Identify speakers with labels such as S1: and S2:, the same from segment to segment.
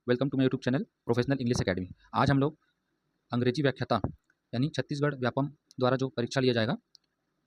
S1: Welcome to my YouTube channel professional English academy. आज हम लोग अंग्रेजी व्याख्याता यानी छत्तीसगढ़ व्यापम द्वारा जो परीक्षा लिया जाएगा,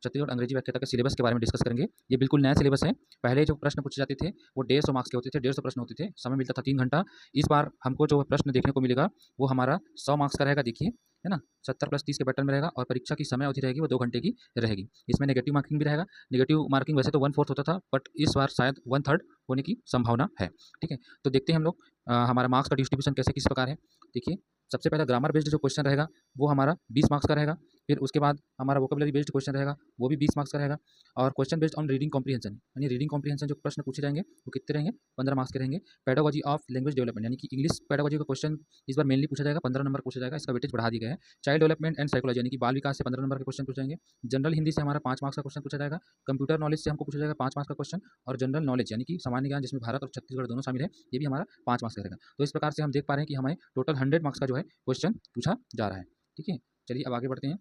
S1: छत्तीसगढ़ अंग्रेजी व्याख्याता के सिलेबस के बारे में डिस्कस करेंगे। ये बिल्कुल नया सिलेबस है। पहले जो प्रश्न पूछे जाते थे वो 150 मार्क्स के होते थे, 150 प्रश्न होते थे, समय मिलता था 3 घंटा। इस बार हमको जो प्रश्न देखने को मिलेगा वो हमारा 100 मार्क्स का रहेगा। देखिए, है ना, 70 + 30 के पैटर्न में रहेगा और परीक्षा की समय अवधि रहेगी वो 2 घंटे की रहेगी। इसमें नेगेटिव मार्किंग भी रहेगा। नेगेटिव मार्किंग वैसे तो 1/4 होता था, बट इस बार शायद 1/3 होने की संभावना है। ठीक है, तो देखते हैं हम लोग हमारा मार्क्स का डिस्ट्रीब्यूशन कैसे किस प्रकार है। देखिए, सबसे पहला ग्रामर बेस्ड जो क्वेश्चन रहेगा वो हमारा 20 मार्क्स का रहेगा। फिर उसके बाद हमारा वोकेबलरी बेस्ड क्वेश्चन रहेगा, वो भी 20 मार्क्स का रहेगा। और question based on reading comprehension यानी रीडिंग कॉम्प्रिहेंशन जो प्रश्न पूछे जाएंगे वो कितने रहेंगे, 15 मार्क्स के रहेंगे। पेडागोजी ऑफ लैंग्वेज डेवलपमेंट यानी कि इंग्लिश पेडागोजी का क्वेश्चन इस बार मेनली पूछा जाएगा, 15 नंबर पूछा जाएगा। इसका वेटेज बढ़ा दिया गया है। चाइल्ड डेवलपमेंट एंड साइकोलॉजी यानी कि बाल विकास से 15 नंबर के क्वेश्चन पूछे जाएंगे। जनरल हिंदी से हमारा 5 मार्क्स का क्वेश्चन पूछा जाएगा। कंप्यूटर नॉलेज से हमको पूछा जाएगा 5 मार्क्स का क्वेश्चन। और जनरल नॉलेज यानी कि सामान्य ज्ञान जिसमें भारत और छत्तीसगढ़ दोनों शामिल है, ये भी हमारा 5 मार्क्स का रहेगा। तो इस प्रकार से हम देख पा रहे हैं कि हमें टोटल 100 मार्क्स का जो है क्वेश्चन पूछा जा रहा है। ठीक है, चलिए अब आगे बढ़ते हैं।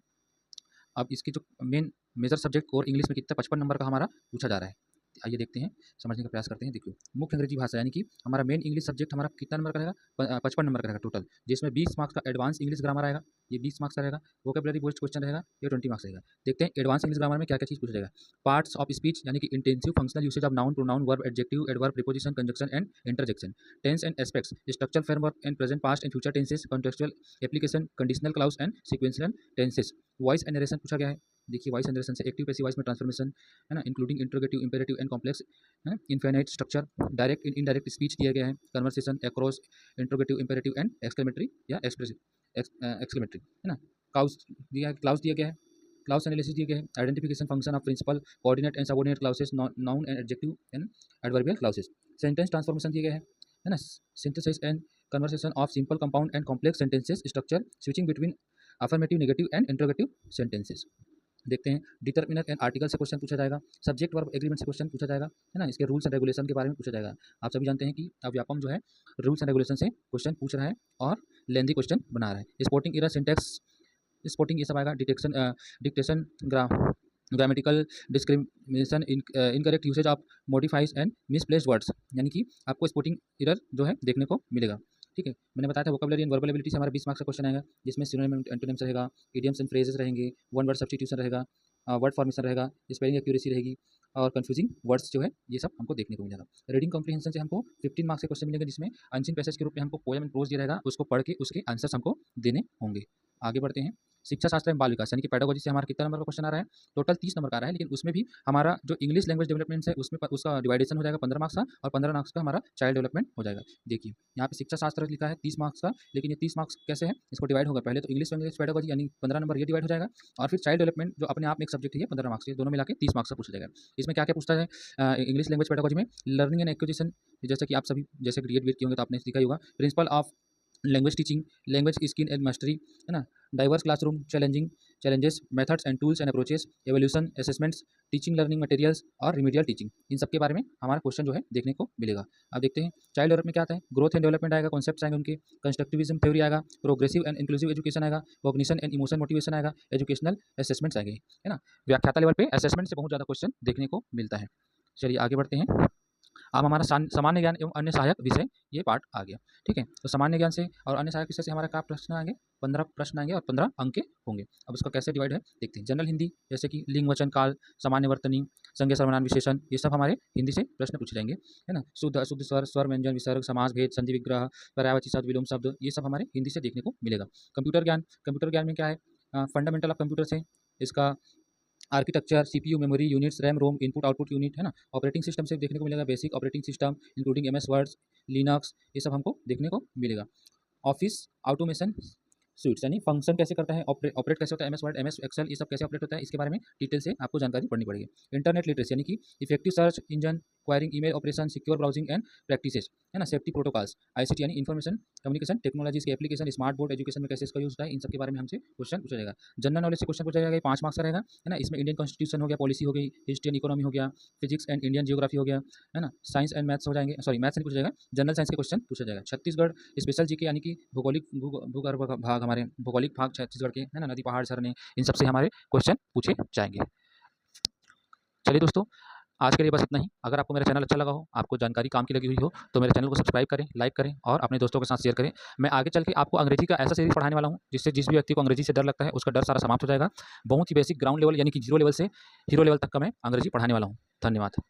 S1: अब इसकी जो मेन मेजर सब्जेक्ट और इंग्लिश में कितना 55 नंबर का हमारा पूछा जा रहा है, आइए देखते हैं, समझने का प्रयास करते हैं। देखिए, मुख्य अंग्रेजी भाषा यानी कि हमारा मेन इंग्लिश सब्जेक्ट हमारा कितना नंबर का रहेगा, 55 नंबर का रहेगा टोटल, जिसमें 20 मार्क्स का एडवांस इंग्लिश ग्रामर आएगा, ये 20 मार्क्स का रहेगा। वोकेबलरी बेस्ड क्वेश्चन रहेगा, ये 20 मार्क्स रहेगा। देखते हैं एडवांस इंग्लिश ग्रामर में क्या क्या चीज़ पूछा जाएगा। पार्ट्स ऑफ स्पीच यानी कि intensive functional usage of noun, pronoun, verb, adjective, adverb, preposition, conjunction and interjection. Tense and aspects, structural framework and present, past and future tenses, contextual application, conditional clause and sequential tenses. Voice and narration पूछा गया है। देखिए, voice and narration से active passive voice में transformation, है ना, including interrogative, imperative and complex, है ना, infinite structure, direct in indirect speech दिया गया है, conversation across interrogative, imperative and exclamatory या एक्सप्रेसिव एक्सक्लेमेटरी, है ना, क्लाउज दिया गया है, क्लाउज एनालिसिस दिया गया है, identification function of principal, coordinate and subordinate clauses, noun and adjective and adverbial clauses. Sentence transformation दिया गया है ना, synthesis and conversation of simple, compound and complex sentences, structure, switching between affirmative, negative and interrogative sentences. देखते हैं, determiner and article से question पूछा जाएगा, subject verb agreement से क्वेश्चन पूछा जाएगा, है ना, इसके रूल्स एंड रेगुलेशन के बारे में पूछा जाएगा। आप सभी जानते हैं कि अब व्यापम जो है रूल्स एंड रेगुलेशन से क्वेश्चन पूछ रहा है और लेंदी क्वेश्चन बना रहा है। स्पोर्टिंग एरर, सिंटेक्स स्पोर्टिंग ये सब आएगा। Dictation, grammatical discrimination, incorrect usage of modifies and misplaced words, यानी कि आपको स्पोर्टिंग एरर जो है देखने को मिलेगा। ठीक है, मैंने बताया था वोकेबलरी एंड वर्बल एबिलिटी से हमारा 20 मार्क्स का क्वेश्चन आएगा, जिसमें सिनोनिम एंटोनिम्स रहेगा, इडियम्स एंड फ्रेजेस रहेंगे, वन वर्ड सब्स्टिट्यूशन रहेगा, वर्ड फॉर्मेशन रहेगा, स्पेलिंग एक्यूरेसी रहेगी और कंफ्यूजिंग वर्ड्स जो है ये सब हमको देखने को मिलेगा। रीडिंग कॉम्प्रिहेंशन से हमको 15 मार्क्स के क्वेश्चन मिलेंगे, जिसमें अनसीन पैसेज के रूप में हमको पोएम एंड प्रोज दिया रहेगा, उसको पढ़ के उसके आंसर्स हमको देने होंगे। आगे बढ़ते हैं। शिक्षा शास्त्र एवं बाल विकास यानी कि पेडागोजी से हमारा कितना नंबर का क्वेश्चन आ रहा है, टोटल 30 नंबर का आ रहा है, लेकिन उसमें भी हमारा जो इंग्लिश लैंग्वेज डेवलपमेंट है उसमें उसका डिवाइडेशन हो जाएगा 15 मार्क्स का, और 15 मार्क्स का हमारा चाइल्ड डेवलपमेंट हो जाएगा। देखिए, यहाँ पे शिक्षा शास्त्र लिखा है 30 मार्क्स का, लेकिन ये 30 मार्क्स कैसे है, इसको डिवाइड होगा। पहले तो इंग्लिश लैंग्वेज पेडागोजी यानी 15 नंबर ये डिवाइड हो जाएगा, और फिर चाइल्ड डेवलपमेंट जो अपने आप में एक सब्जेक्ट है 15 मार्क्स के, दोनों मिला के 30 मार्क्स का पूछा जाएगा। इसमें क्या क्या पूछता है इंग्लिश लैंग्वेज पेडागोजी में, लर्निंग एंड एक्विजिशन, जैसे कि आप सभी जैसे बीएड किए होंगे तो आपने सीखा ही होगा, principle of language teaching, language skill and mastery, है ना, diverse classroom challenges, methods and tools and approaches, evolution, assessments, teaching learning materials और रिमीडियल टीचिंग, इन सब के बारे में हमारा क्वेश्चन जो है देखने को मिलेगा। अब देखते हैं चाइल्ड डेवलपमेंट क्या आता है, ग्रोथ एंड डेवलपमेंट आएगा, कॉन्सेप्ट्स आएंगे उनके, कंस्ट्रक्टिविज्म थ्योरी आएगा, प्रोग्रेसिव एंड इंक्लूसिव एजुकेशन आएगा, कॉग्निशन एंड इमोशन मोटिवेशन आएगा, एजुकेशनल असेसमेंट्स आएंगे, है ना, व्याख्याता लेवल पे असेसमेंट से बहुत ज़्यादा क्वेश्चन देखने को मिलता है। चलिए आगे बढ़ते हैं। अब हमारा सामान्य ज्ञान एवं अन्य सहायक विषय ये पार्ट आ गया। ठीक है, तो सामान्य ज्ञान से और अन्य सहायक विषय से हमारा क्या प्रश्न आएंगे, 15 प्रश्न आएंगे और 15 अंक के होंगे। अब उसका कैसे डिवाइड है देखते हैं। जनरल हिंदी जैसे कि लिंग, वचन, काल, सामान्य वर्तनी, संज्ञा, सर्वनाम, विशेषण, ये सब हमारे हिंदी से प्रश्न पूछे जाएंगे, है ना। शुद्ध अशुद्ध स्वर, स्वर व्यंजन, विसर्ग, समास भेद, संधि विग्रह, पर्यायवाची शब्द, विलोम शब्द, ये सब हमारे हिंदी से देखने को मिलेगा। कंप्यूटर ज्ञान में क्या है, फंडामेंटल ऑफ कंप्यूटर से इसका architecture, CPU, memory units, RAM, ROM, input output unit, है ना, ऑपरेटिंग सिस्टम से देखने को मिलेगा, basic operating system including MS words, Linux, ये सब हमको देखने को मिलेगा। ऑफिस ऑटोमेशन स्विट्स यानी फंक्शन कैसे करता है, ऑपरेट कैसे होता है, एमएस वर्ड, एमएस एक्सेल, ये सब कैसे ऑपरेट होता है, इसके बारे में डिटेल से आपको जानकारी पढ़नी पड़ेगी। इंटरनेट लिटरेसी यानी कि effective search engine, enquiring, email operation, secure browsing and practices, है ना, सेफ्टी प्रोटोकॉल्स, आईसीटी यानी इन्फॉर्मेशन कम्युनिकेशन टेक्नोलॉजीज के एप्लीकेशन, स्मार्ट बोर्ड एजुकेशन में कैसे इसका यूज होता है, इन सब के बारे में हमसे क्वेश्चन पूछा जाएगा। जनरल नॉलेज से क्वेश्चन पूछा जाएगा, 5 मार्क्स का रहेगा, है ना, इसमें इंडियन कॉन्स्टिट्यूशन हो गया, पॉलिसी हो गई, हिस्ट्री एंड इकोनॉमी हो गया, फिजिक्स एंड इंडियन जियोग्राफी हो गया, है ना, साइंस एंड मैथ्स हो जाएंगे, सॉरी मैथ्स नहीं पूछा जाएगा, जनरल साइंस के क्वेश्चन पूछा जाएगा। छत्तीसगढ़ स्पेशल जीके यानी कि भूगर्भ भाग, हमारे भौगोलिक भाग छत्तीसगढ़ के, है ना, नदी, पहाड़, झरने, इन सब से हमारे क्वेश्चन पूछे जाएंगे। चलिए दोस्तों, आज के लिए बस इतना ही। अगर आपको मेरा चैनल अच्छा लगा हो, आपको जानकारी काम की लगी हुई हो, तो मेरे चैनल को सब्सक्राइब करें, लाइक करें और अपने दोस्तों के साथ शेयर करें। मैं आगे चल के आपको अंग्रेजी का ऐसा सीरीज़ पढ़ाने वाला हूँ, जिससे जिस भी व्यक्ति को अंग्रेजी से डर लगता है, उसका डर सारा समाप्त हो जाएगा। बहुत ही बेसिक ग्राउंड लेवल यानी कि 0 लेवल से हीरो लेवल तक का मैं अंग्रेजी पढ़ाने वाला हूँ। धन्यवाद।